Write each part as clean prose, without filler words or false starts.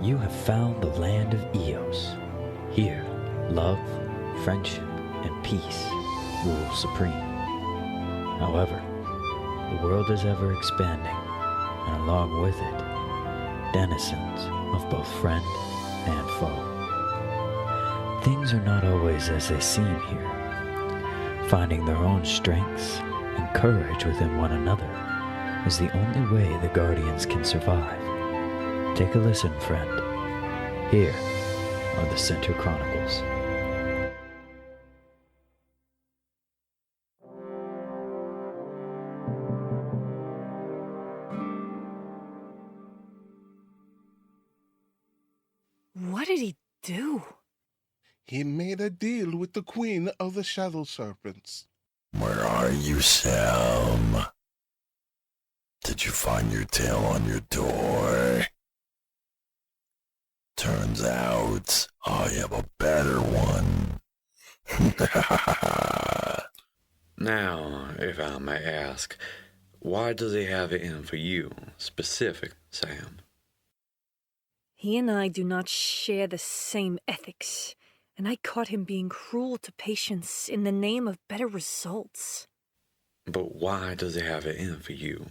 you have found the land of Eos. Here, love, friendship, and peace rule supreme. However, the world is ever expanding, and along with it, denizens of both friend and foe. Things are not always as they seem here. Finding their own strengths and courage within one another is the only way the Guardians can survive. Take a listen, friend. Here are the Center Chronicles. What did he do? He made a deal with the Queen of the Shadow Serpents. Where are you, Sam? Did you find your tail on your door? Turns out I have a better one. Now, if I may ask, why does he have it in for you, specific, Sam? He and I do not share the same ethics, and I caught him being cruel to patients in the name of better results. But why does he have it in for you?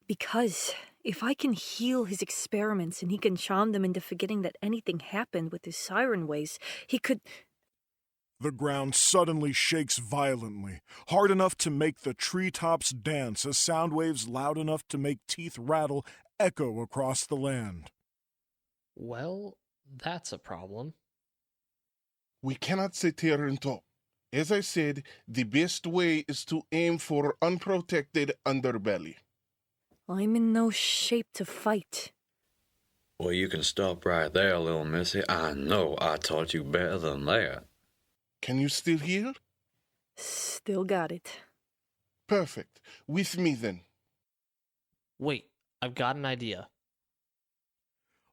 Because if I can heal his experiments and he can charm them into forgetting that anything happened with his siren ways, he could... The ground suddenly shakes violently, hard enough to make the treetops dance as sound waves loud enough to make teeth rattle echo across the land. Well, that's a problem. We cannot sit here and talk. As I said, the best way is to aim for unprotected underbelly. I'm in no shape to fight. Well, you can stop right there, little missy. I know I taught you better than that. Can you still hear? Still got it. Perfect. With me then. Wait, I've got an idea.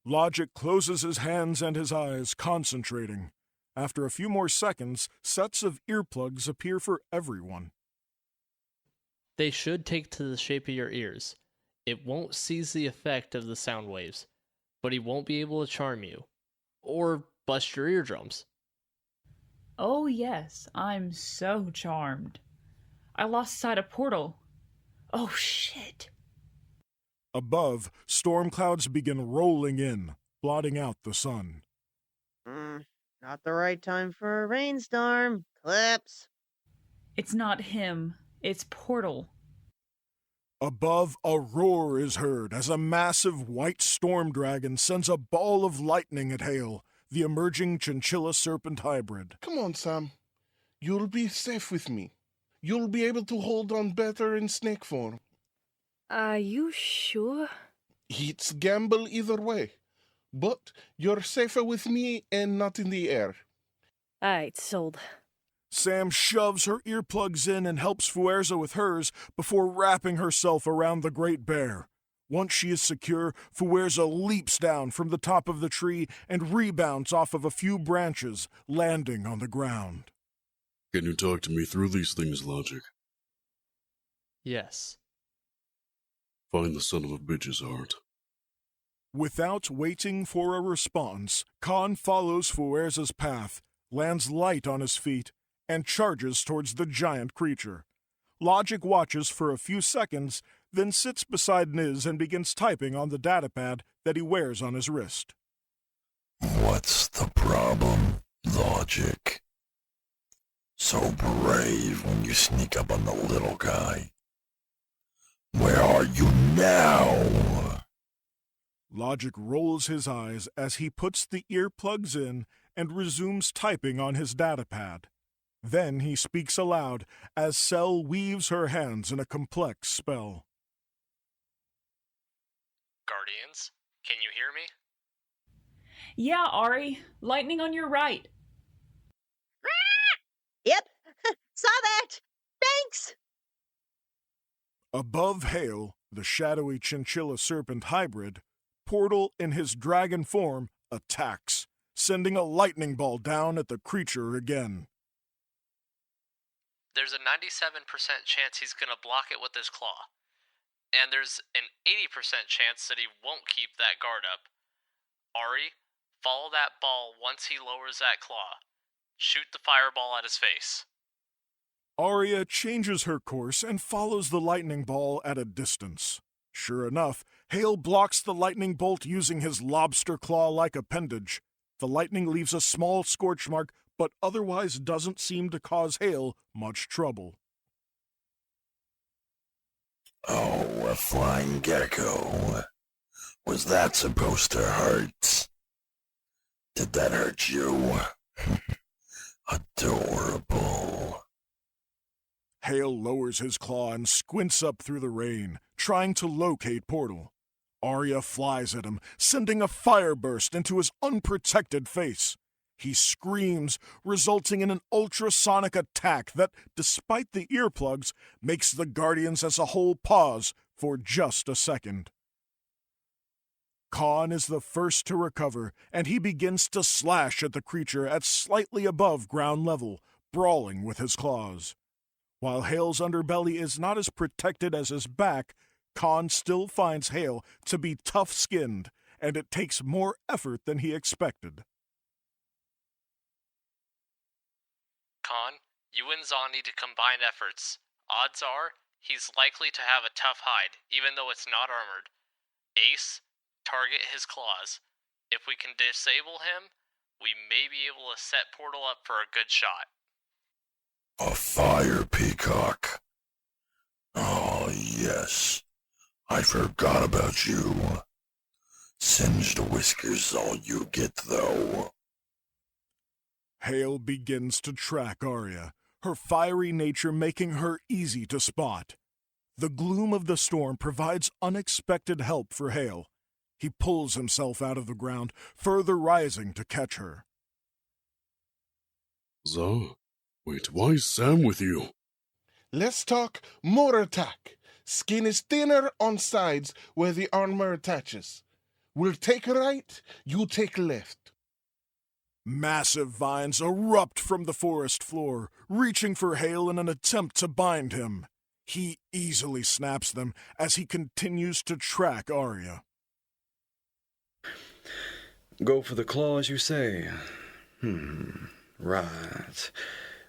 Logic closes his hands and his eyes, concentrating. After a few more seconds, sets of earplugs appear for everyone. They should take to the shape of your ears. It won't seize the effect of the sound waves, but he won't be able to charm you. Or bust your eardrums. Oh yes, I'm so charmed. I lost sight of Portal. Oh shit. Above, storm clouds begin rolling in, blotting out the sun. Not the right time for a rainstorm. Clips. It's not him, it's Portal. Above, a roar is heard as a massive white storm dragon sends a ball of lightning at Hale, the emerging chinchilla serpent hybrid. Come on, Sam. You'll be safe with me. You'll be able to hold on better in snake form. Are you sure? It's gamble either way. But you're safer with me and not in the air. Alright, sold. Sam shoves her earplugs in and helps Fuerza with hers before wrapping herself around the great bear. Once she is secure, Fuerza leaps down from the top of the tree and rebounds off of a few branches, landing on the ground. Can you talk to me through these things, Logic? Yes. Find the son of a bitch's heart. Without waiting for a response, Khan follows Fuerza's path, lands light on his feet, and charges towards the giant creature. Logic watches for a few seconds, then sits beside Niz and begins typing on the datapad that he wears on his wrist. What's the problem, Logic? So brave when you sneak up on the little guy. Where are you now? Logic rolls his eyes as he puts the earplugs in and resumes typing on his datapad. Then he speaks aloud as Cell weaves her hands in a complex spell. Guardians, can you hear me? Yeah, Ari. Lightning on your right. Yep. Saw that. Thanks. Above Hale, the shadowy chinchilla serpent hybrid, Portal in his dragon form attacks, sending a lightning ball down at the creature again. There's a 97% chance he's gonna block it with his claw. And there's an 80% chance that he won't keep that guard up. Ari, Follow that ball once he lowers that claw. Shoot the fireball at his face. Arya changes her course and follows the lightning ball at a distance. Sure enough, Hale blocks the lightning bolt using his lobster claw-like appendage. The lightning leaves a small scorch mark, but otherwise doesn't seem to cause Hale much trouble. Oh, a flying gecko. Was that supposed to hurt? Did that hurt you? Adorable. Hale lowers his claw and squints up through the rain, trying to locate Portal. Arya flies at him, sending a fire burst into his unprotected face. He screams, resulting in an ultrasonic attack that, despite the earplugs, makes the Guardians as a whole pause for just a second. Khan is the first to recover, and he begins to slash at the creature at slightly above ground level, brawling with his claws. While Hale's underbelly is not as protected as his back, Khan still finds Hale to be tough-skinned, and it takes more effort than he expected. Khan, you and Zahn need to combine efforts. Odds are, he's likely to have a tough hide, even though it's not armored. Ace, target his claws. If we can disable him, we may be able to set Portal up for a good shot. A fire peacock. Oh, yes. I forgot about you. Singed whiskers all you get, though. Hale begins to track Arya, her fiery nature making her easy to spot. The gloom of the storm provides unexpected help for Hale. He pulls himself out of the ground, further rising to catch her. Wait, why is Sam with you? Let's talk more attack. Skin is thinner on sides where the armor attaches. We'll take right, you take left. Massive vines erupt from the forest floor, reaching for Hale in an attempt to bind him. He easily snaps them as he continues to track Arya. Go for the claws, you say? Right.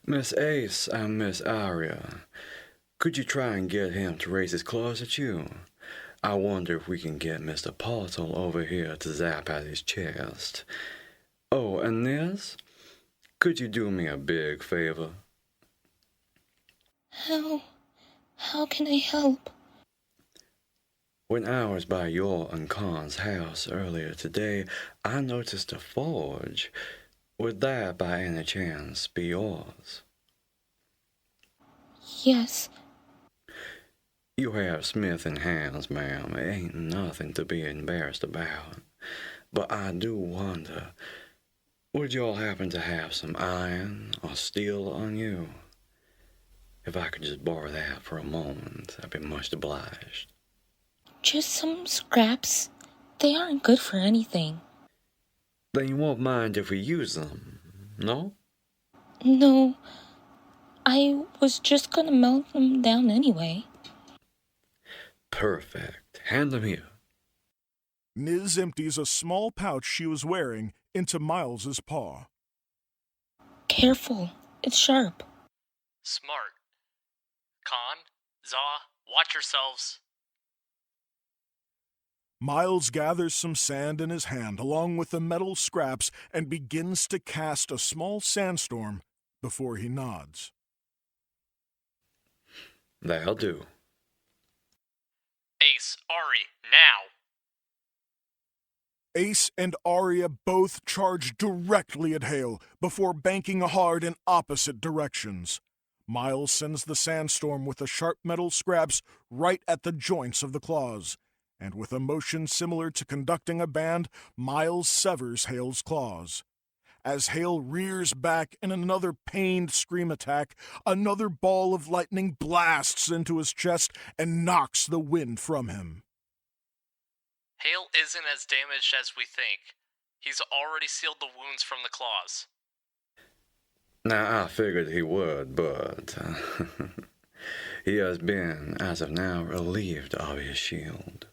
Miss Ace and Miss Arya, could you try and get him to raise his claws at you? I wonder if we can get Mr. Portal over here to zap at his chest. Oh, and this? Could you do me a big favor? How can I help? When I was by your and Khan's house earlier today, I noticed a forge. Would that, by any chance, be yours? Yes. You have smithing hands, ma'am. It ain't nothing to be embarrassed about. But I do wonder, would y'all happen to have some iron or steel on you? If I could just borrow that for a moment, I'd be much obliged. Just some scraps. They aren't good for anything. Then you won't mind if we use them, no? No. I was just gonna melt them down anyway. Perfect. Hand them here. Niz empties a small pouch she was wearing into Miles's paw. Careful. It's sharp. Smart. Khan, Zah, watch yourselves. Miles gathers some sand in his hand along with the metal scraps and begins to cast a small sandstorm before he nods. That'll do. Ace, Ari, now! Ace and Arya both charge directly at Hale before banking hard in opposite directions. Miles sends the sandstorm with the sharp metal scraps right at the joints of the claws, and with a motion similar to conducting a band, Miles severs Hale's claws. As Hale rears back in another pained scream attack, another ball of lightning blasts into his chest and knocks the wind from him. Hale isn't as damaged as we think. He's already sealed the wounds from the claws. Now, I figured he would, but he has been, as of now, relieved of his shield.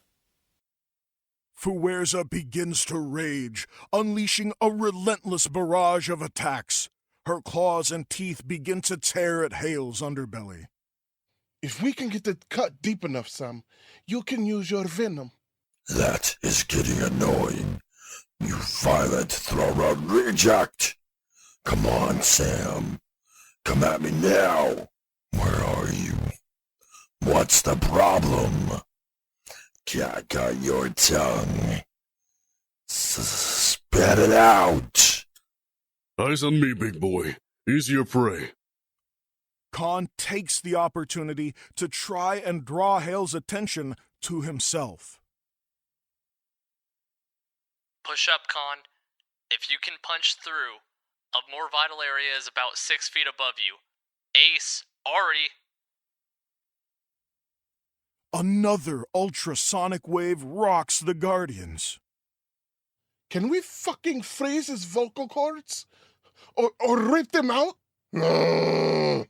Fuerza begins to rage, unleashing a relentless barrage of attacks. Her claws and teeth begin to tear at Hale's underbelly. If we can get the cut deep enough, Sam, you can use your venom. That is getting annoying. You violent throw-rod reject! Come on, Sam. Come at me now. Where are you? What's the problem? Got your tongue. Spat it out. Eyes on me, big boy. Easy your prey. Khan takes the opportunity to try and draw Hale's attention to himself. Push up, Con. If you can punch through, a more vital area is about 6 feet above you. Ace, Ari. Another ultrasonic wave rocks the Guardians. Can we fucking freeze his vocal cords? Or rip them out? No.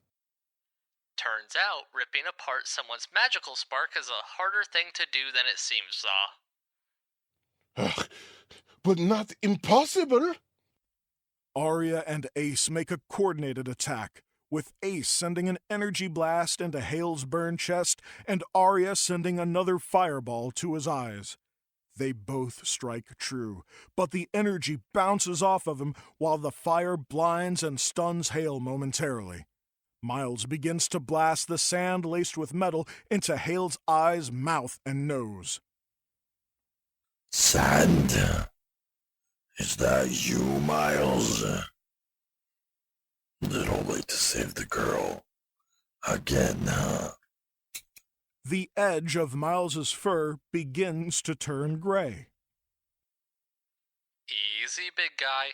Turns out, ripping apart someone's magical spark is a harder thing to do than it seems, Zaw. But not impossible. Arya and Ace make a coordinated attack, with Ace sending an energy blast into Hale's burned chest and Arya sending another fireball to his eyes. They both strike true, but the energy bounces off of him while the fire blinds and stuns Hale momentarily. Miles begins to blast the sand laced with metal into Hale's eyes, mouth, and nose. Sand? Is that you, Miles? Little late to save the girl. Again, huh? The edge of Miles's fur begins to turn gray. Easy, big guy.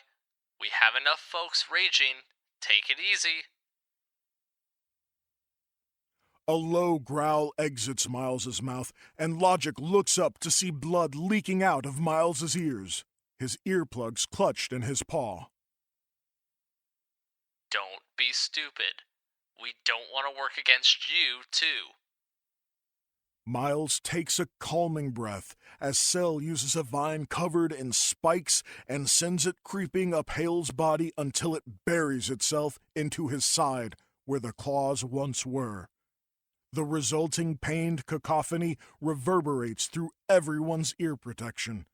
We have enough folks raging. Take it easy. A low growl exits Miles's mouth, and Logic looks up to see blood leaking out of Miles's ears, his earplugs clutched in his paw. Don't be stupid. We don't want to work against you, too. Miles takes a calming breath as Cell uses a vine covered in spikes and sends it creeping up Hale's body until it buries itself into his side where the claws once were. The resulting pained cacophony reverberates through everyone's ear protection.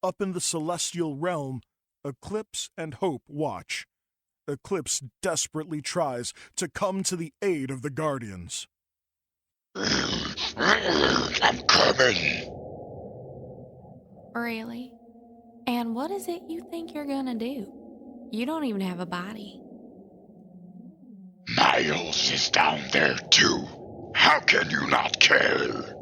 Up in the celestial realm, Eclipse and Hope watch. Eclipse desperately tries to come to the aid of the Guardians. I'm coming. Really? And what is it you think you're gonna do? You don't even have a body. Miles is down there too. How can you not care?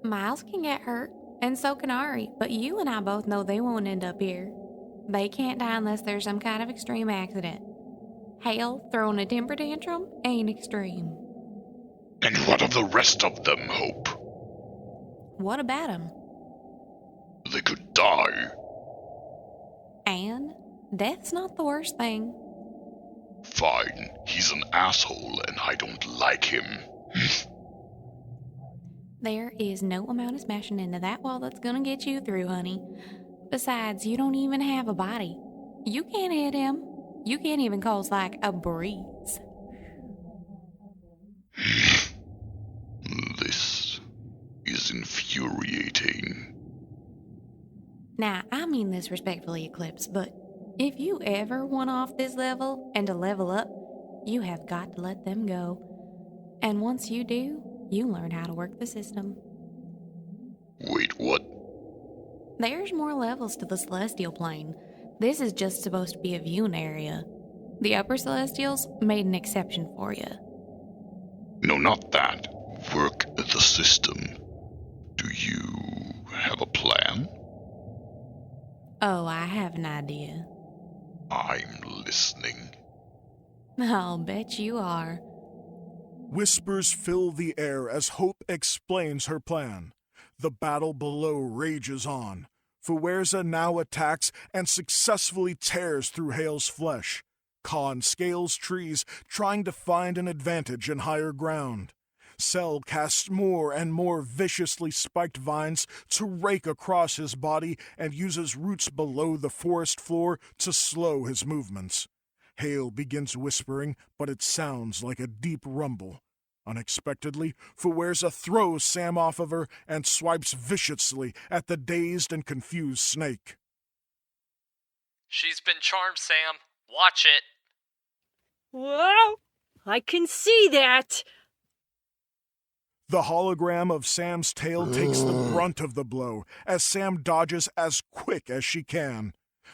Miles can get hurt, and so can Ari, but you and I both know they won't end up here. They can't die unless there's some kind of extreme accident. Hale throwing a temper tantrum ain't extreme. And what of the rest of them, Hope? What about them? They could die. And death's not the worst thing. Fine, he's an asshole and I don't like him. There is no amount of smashing into that wall that's gonna get you through, honey. Besides, you don't even have a body. You can't hit him. You can't even cause like a breeze. This is infuriating. Now, I mean this respectfully, Eclipse, but if you ever want off this level and to level up, you have got to let them go. And once you do, you learn how to work the system. Wait, what? There's more levels to the Celestial Plane. This is just supposed to be a viewing area. The Upper Celestials made an exception for you. No, not that. Work the system. Do you have a plan? Oh, I have an idea. I'm listening. I'll bet you are. Whispers fill the air as Hope explains her plan. The battle below rages on. Fuerza now attacks and successfully tears through Hale's flesh. Khan scales trees, trying to find an advantage in higher ground. Cell casts more and more viciously spiked vines to rake across his body and uses roots below the forest floor to slow his movements. Hale begins whispering, but it sounds like a deep rumble. Unexpectedly, Fuerza throws Sam off of her and swipes viciously at the dazed and confused snake. She's been charmed, Sam. Watch it. Whoa! I can see that! The hologram of Sam's tail takes the brunt of the blow as Sam dodges as quick as she can.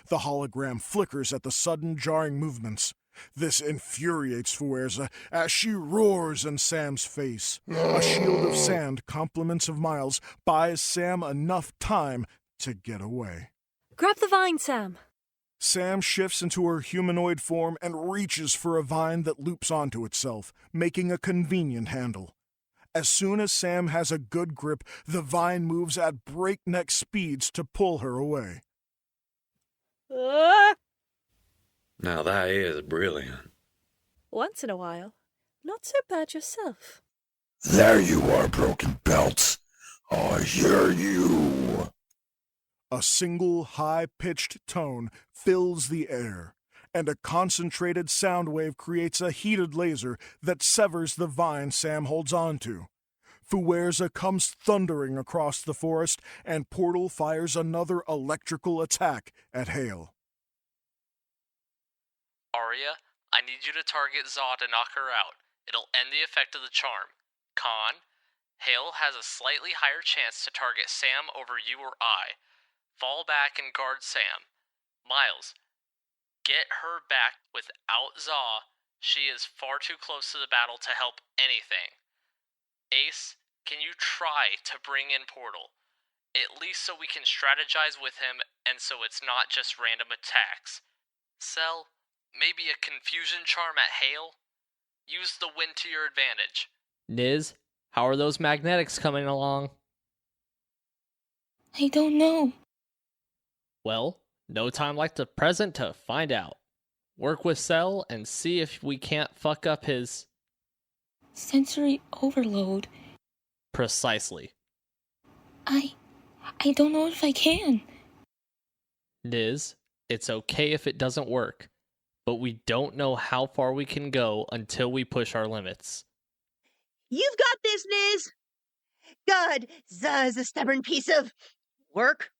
The hologram flickers at the sudden jarring movements. This infuriates Fuerza as she roars in Sam's face. A shield of sand, compliments of Miles, buys Sam enough time to get away. Grab the vine, Sam. Sam shifts into her humanoid form and reaches for a vine that loops onto itself, making a convenient handle. As soon as Sam has a good grip, the vine moves at breakneck speeds to pull her away. Now that is brilliant. Once in a while. Not so bad yourself. There you are, Broken Belt. I hear you. A single high-pitched tone fills the air, and a concentrated sound wave creates a heated laser that severs the vine Sam holds on to. Fuerza comes thundering across the forest, and Portal fires another electrical attack at Hale. Arya, I need you to target Zaw to knock her out. It'll end the effect of the charm. Con, Hale has a slightly higher chance to target Sam over you or I. Fall back and guard Sam. Miles, get her back without Zaw. She is far too close to the battle to help anything. Ace, can you try to bring in Portal? At least so we can strategize with him and so it's not just random attacks. Cell, maybe a confusion charm at Hale? Use the wind to your advantage. Niz, how are those magnetics coming along? I don't know. Well, no time like the present to find out. Work with Cell and see if we can't fuck up his... sensory overload. Precisely. I don't know if I can. Niz, it's okay if it doesn't work, but we don't know how far we can go until we push our limits. You've got this, Niz. God, Za is a stubborn piece of work.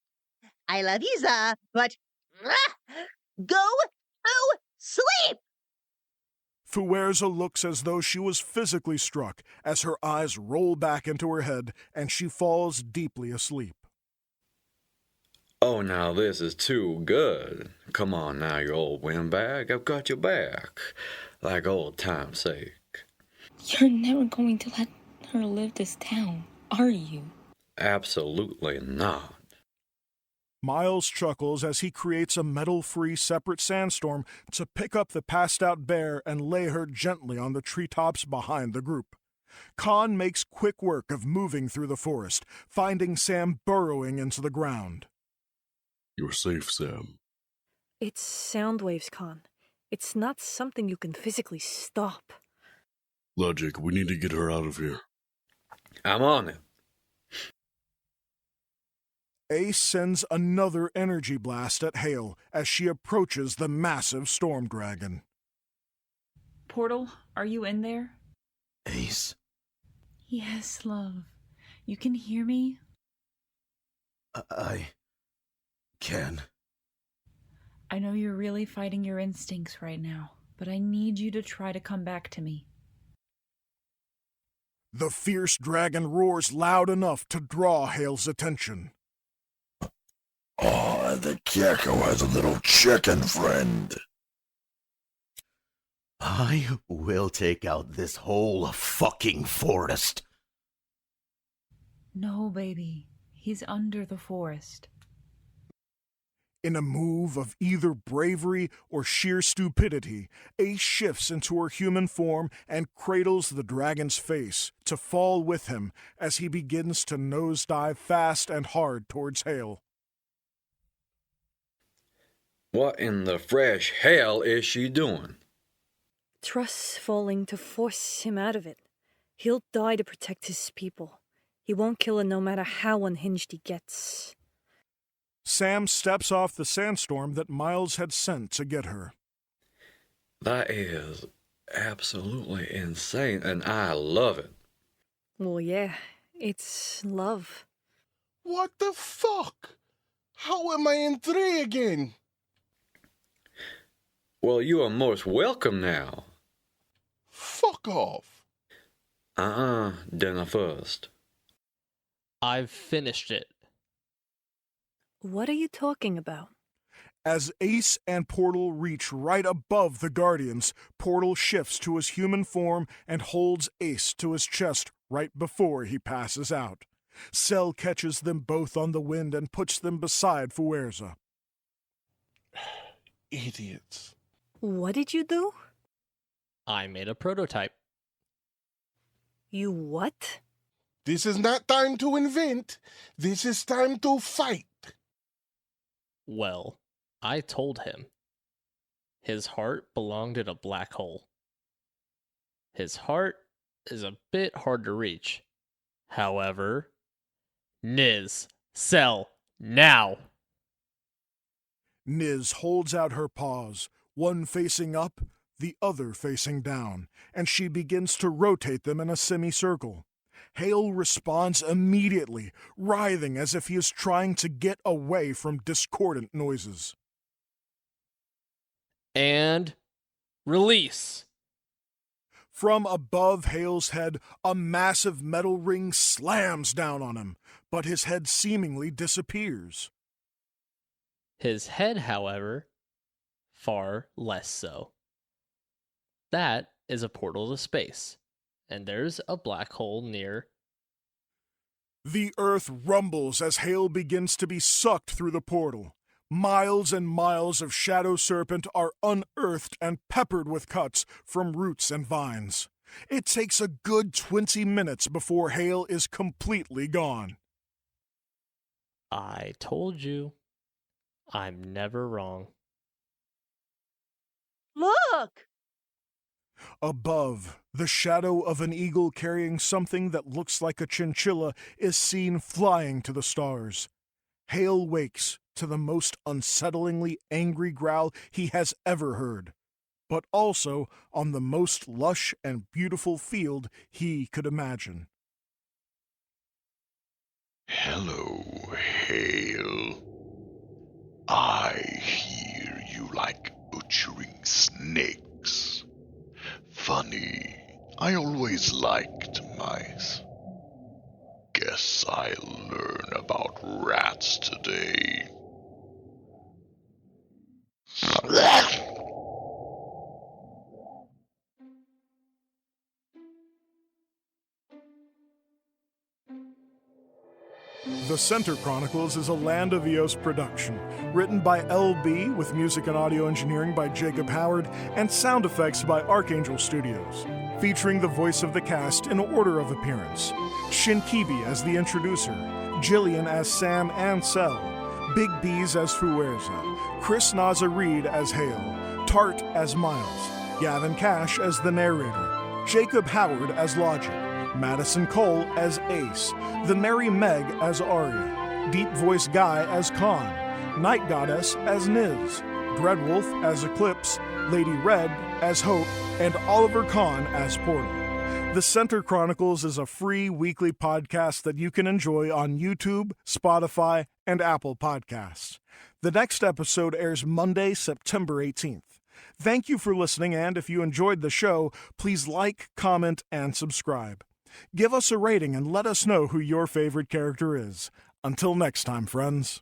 I love you, Za, but go to sleep! Fuerza looks as though she was physically struck as her eyes roll back into her head and she falls deeply asleep. Oh, now this is too good. Come on now, you old windbag. I've got your back. Like old time's sake. You're never going to let her live this down, are you? Absolutely not. Miles chuckles as he creates a metal-free separate sandstorm to pick up the passed-out bear and lay her gently on the treetops behind the group. Khan makes quick work of moving through the forest, finding Sam burrowing into the ground. You're safe, Sam. It's sound waves, Con. It's not something you can physically stop. Logic, we need to get her out of here. I'm on it. Ace sends another energy blast at Hale as she approaches the massive storm dragon. Portal, are you in there? Ace? Yes, love. You can hear me? I can. I know you're really fighting your instincts right now, but I need you to try to come back to me. The fierce dragon roars loud enough to draw Hale's attention. Oh, the gecko has a little chicken friend. I will take out this whole fucking forest. No, baby. He's under the forest. In a move of either bravery or sheer stupidity, Ace shifts into her human form and cradles the dragon's face to fall with him as he begins to nosedive fast and hard towards Hale. What in the fresh hell is she doing? Trust's falling to force him out of it. He'll die to protect his people. He won't kill her no matter how unhinged he gets. Sam steps off the sandstorm that Miles had sent to get her. That is absolutely insane, and I love it. Well, yeah, it's love. What the fuck? How am I in 3 again? Well, you are most welcome now. Fuck off. Dinner first. I've finished it. What are you talking about? As Ace and Portal reach right above the Guardians, Portal shifts to his human form and holds Ace to his chest right before he passes out. Cell catches them both on the wind and puts them beside Fuerza. Idiots. What did you do? I made a prototype. You what? This is not time to invent. This is time to fight. Well, I told him. His heart belonged in a black hole. His heart is a bit hard to reach. However, Niz, Cell, now! Niz holds out her paws, one facing up, the other facing down, and she begins to rotate them in a semicircle. Hale responds immediately, writhing as if he is trying to get away from discordant noises. And release! From above Hale's head, a massive metal ring slams down on him, but his head seemingly disappears. His head, however, far less so. That is a portal to space, and there's a black hole near. The earth rumbles as Hale begins to be sucked through the portal. Miles and miles of Shadow Serpent are unearthed and peppered with cuts from roots and vines. It takes a good 20 minutes before Hale is completely gone. I told you. I'm never wrong. Look! Above, the shadow of an eagle carrying something that looks like a chinchilla is seen flying to the stars. Hale wakes to the most unsettlingly angry growl he has ever heard, but also on the most lush and beautiful field he could imagine. Hello, Hale. I hear you like butchering snakes. Funny, I always liked mice. Guess I'll learn about rats today. The Center Chronicles is a Land of Eos production, written by LB with music and audio engineering by Jacob Howard and sound effects by Archangel Studios, featuring the voice of the cast in order of appearance. Shinkibi as the introducer, Gillian as Sam and Cell, BigBeaz as Fuerza, Chris Naaza Reid as Hale, Tart as Miles, Gavin Cash as the narrator, Jacob Howard as Logic, Madison Cole as Ace, the Merry Meg as Arya, Deep Voice Guy as Khan, Night Goddess as Niz, Dreadwolf as Eclipse, Lady Red as Hope, and Oliver Kahn as Portal. The Center Chronicles is a free weekly podcast that you can enjoy on YouTube, Spotify, and Apple Podcasts. The next episode airs Monday, September 18th. Thank you for listening, and if you enjoyed the show, please like, comment, and subscribe. Give us a rating and let us know who your favorite character is. Until next time, friends.